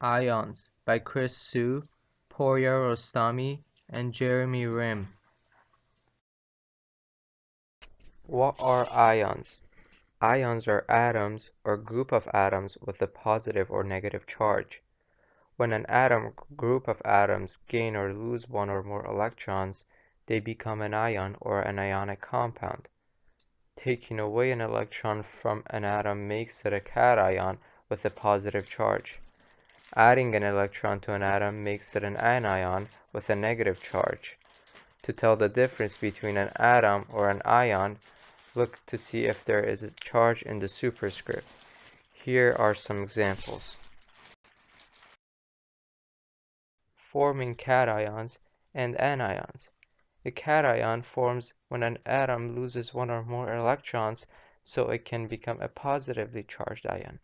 Ions by Chris Su, Porya Rostami, and Jeremy Rim. What are ions? Ions are atoms or group of atoms with a positive or negative charge. When an atom group of atoms gain or lose one or more electrons, they become an ion or an ionic compound. Taking away an electron from an atom makes it a cation with a positive charge. Adding an electron to an atom makes it an anion with a negative charge. To tell the difference between an atom or an ion, look to see if there is a charge in the superscript. Here are some examples. Forming cations and anions. A cation forms when an atom loses one or more electrons, so it can become a positively charged ion.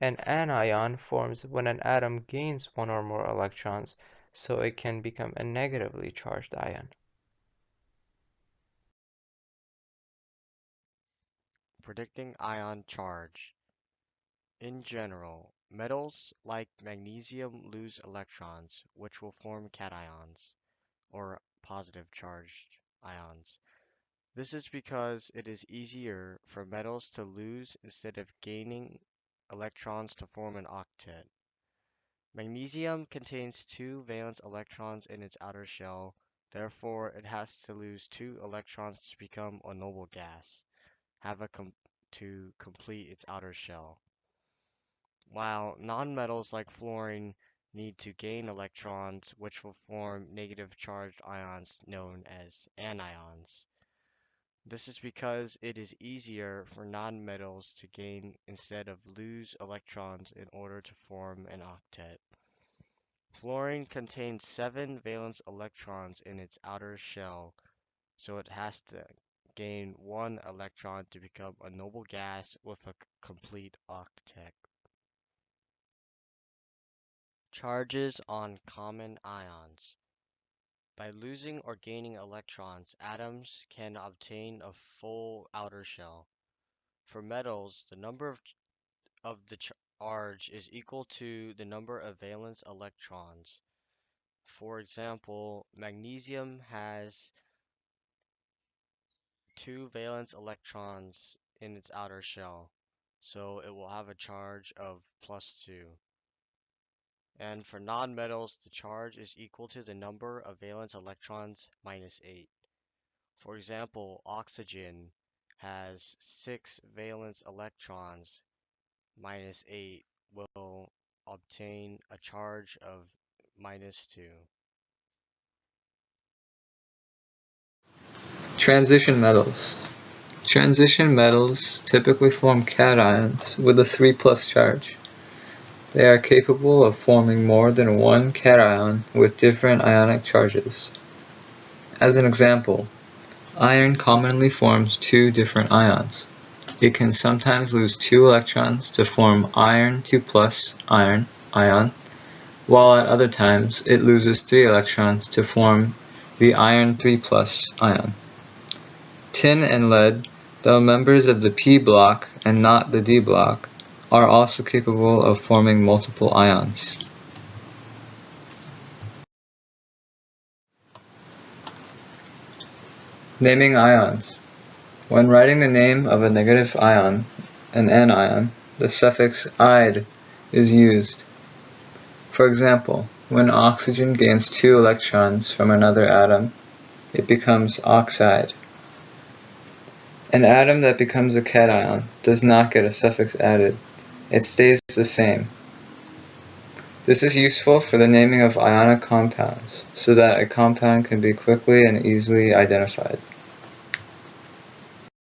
An anion forms when an atom gains one or more electrons, so it can become a negatively charged ion. Predicting ion charge. In general, metals like magnesium lose electrons, which will form cations, or positive charged ions. This is because it is easier for metals to lose instead of gaining electrons to form an octet. Magnesium contains two valence electrons in its outer shell, therefore it has to lose two electrons to become a noble gas, to complete its outer shell. While nonmetals like fluorine need to gain electrons, which will form negative charged ions known as anions. This is because it is easier for nonmetals to gain instead of lose electrons in order to form an octet. Fluorine contains 7 valence electrons in its outer shell, so it has to gain 1 electron to become a noble gas with a complete octet. Charges on common ions. By losing or gaining electrons, atoms can obtain a full outer shell. For metals, the number of the charge is equal to the number of valence electrons. For example, magnesium has 2 valence electrons in its outer shell, so it will have a charge of +2. And for nonmetals, the charge is equal to the number of valence electrons -8. For example, oxygen has 6 valence electrons, -8 will obtain a charge of -2. Transition metals. Transition metals typically form cations with a 3+ charge. They are capable of forming more than one cation with different ionic charges. As an example, iron commonly forms 2 different ions. It can sometimes lose 2 electrons to form iron 2+ iron ion, while at other times it loses 3 electrons to form the iron 3+ ion. Tin and lead, though members of the p block and not the d block, are also capable of forming multiple ions. Naming ions. When writing the name of a negative ion, an anion, the suffix "ide" is used. For example, when oxygen gains 2 electrons from another atom, it becomes oxide. An atom that becomes a cation does not get a suffix added. It stays the same. This is useful for the naming of ionic compounds, so that a compound can be quickly and easily identified.